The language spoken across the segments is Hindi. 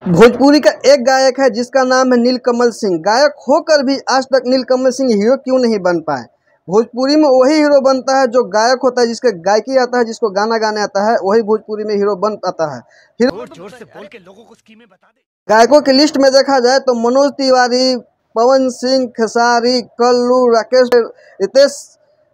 भोजपुरी का एक गायक है जिसका नाम है नीलकमल सिंह। गायक होकर भी आज तक नीलकमल सिंह हीरो क्यों नहीं बन पाए। भोजपुरी में वही हीरो बनता है जो गायक होता है, जिसके गायकी आता है, जिसको गाना गाने आता है, वही भोजपुरी में हीरो बन पाता है। जोर से बोल के लोगों को स्कीमें बता दे। गायकों की लिस्ट में देखा जाए तो मनोज तिवारी, पवन सिंह, खेसारी, कल्लू, राकेश,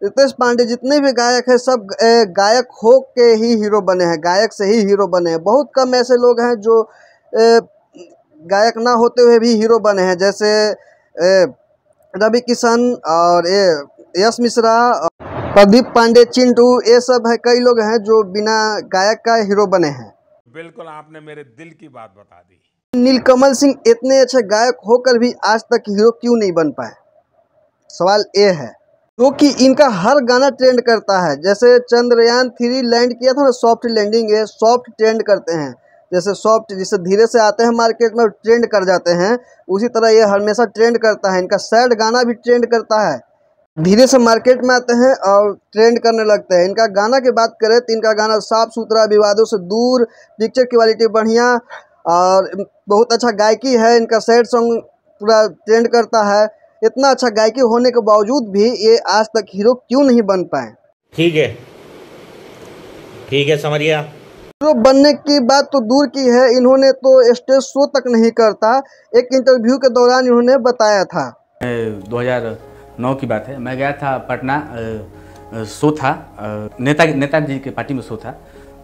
रितेश पांडे, जितने भी गायक हैं सब गायक हो के ही हीरो बने हैं, गायक से ही हीरो बने हैं। बहुत कम ऐसे लोग हैं जो गायक ना होते हुए भी हीरो बने हैं, जैसे रवि किशन और यश मिश्रा, प्रदीप पांडे, चिंटू, ये सब है। कई लोग हैं जो बिना गायक का हीरो बने हैं। बिल्कुल आपने मेरे दिल की बात बता दी। नीलकमल सिंह इतने अच्छे गायक होकर भी आज तक हीरो क्यों नहीं बन पाए, सवाल ये है। क्योंकि इनका हर गाना ट्रेंड करता है। जैसे चंद्रयान 3 लैंड किया था ना, सॉफ्ट लैंडिंग है, सॉफ्ट ट्रेंड करते हैं। जैसे सॉफ्ट जिससे धीरे से आते हैं मार्केट में ट्रेंड कर जाते हैं, उसी तरह ये हमेशा ट्रेंड करता है। इनका सैड गाना भी ट्रेंड करता है, धीरे से मार्केट में आते हैं और ट्रेंड करने लगते हैं। इनका गाना की बात करें तो इनका गाना साफ सुथरा, विवादों से दूर, पिक्चर क्वालिटी बढ़िया और बहुत अच्छा गायकी है। इनका सैड सॉन्ग पूरा ट्रेंड करता है। इतना अच्छा गायकी होने के बावजूद भी ये आज तक हीरो क्यों नहीं बन पाए। ठीक है समझ गया। हीरो बनने की बात तो दूर की है, इन्होंने तो स्टेज शो तक नहीं करता। एक इंटरव्यू के दौरान इन्होंने बताया था, 2009 की बात है, मैं गया था पटना, शो था, नेताजी के पार्टी में शो था।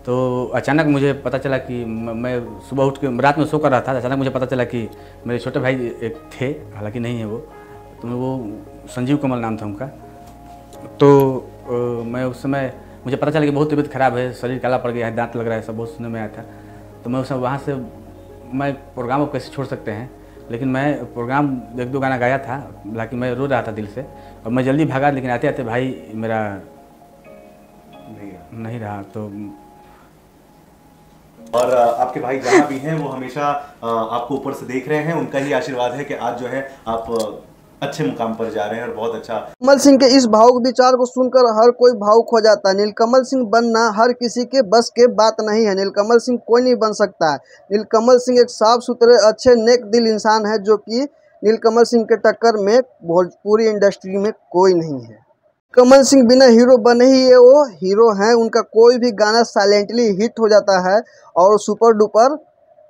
तो अचानक मुझे पता चला कि मैं सुबह उठ के रात में शो कर रहा था। अचानक मुझे पता चला कि मेरे छोटे भाई एक थे, हालांकि नहीं है वो, तो वो संजीव कमल नाम था उनका। तो मैं उस समय मुझे पता चला कि बहुत तबीयत खराब है, शरीर काला पड़ गया है, दांत लग रहा है, सब बहुत सुनने में आया था। तो मैं उस समय वहाँ से, मैं प्रोग्राम को कैसे छोड़ सकते हैं, लेकिन मैं प्रोग्राम 1-2 गाना गाया था, हालांकि मैं रो रहा था दिल से और मैं जल्दी भागा। लेकिन आते आते भाई मेरा नहीं रहा। तो और आपके भाई जहाँ भी हैं वो हमेशा आपको ऊपर से देख रहे हैं, उनका ही आशीर्वाद है कि आज जो है आप अच्छे मुकाम पर जा रहे हैं और बहुत अच्छा। नीलकमल सिंह के इस भावुक विचार को सुनकर हर कोई भावुक हो जाता है। नीलकमल सिंह बनना हर किसी के बस के बात नहीं है। नीलकमल सिंह कोई नहीं बन सकता है। नीलकमल सिंह एक साफ सुथरे, अच्छे, नेक दिल इंसान है, जो कि नीलकमल सिंह के टक्कर में भोजपुरी इंडस्ट्री में कोई नहीं है। कमल सिंह बिना हीरो बने ही ये वो हीरो हैं। उनका कोई भी गाना साइलेंटली हिट हो जाता है और सुपर डुपर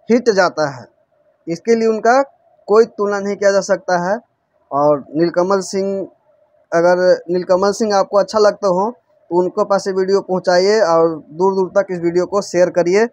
हिट जाता है। इसके लिए उनका कोई तुलना नहीं किया जा सकता है। और नीलकमल सिंह, अगर नीलकमल सिंह आपको अच्छा लगता हो तो उनको पास वीडियो पहुंचाइए और दूर दूर तक इस वीडियो को शेयर करिए।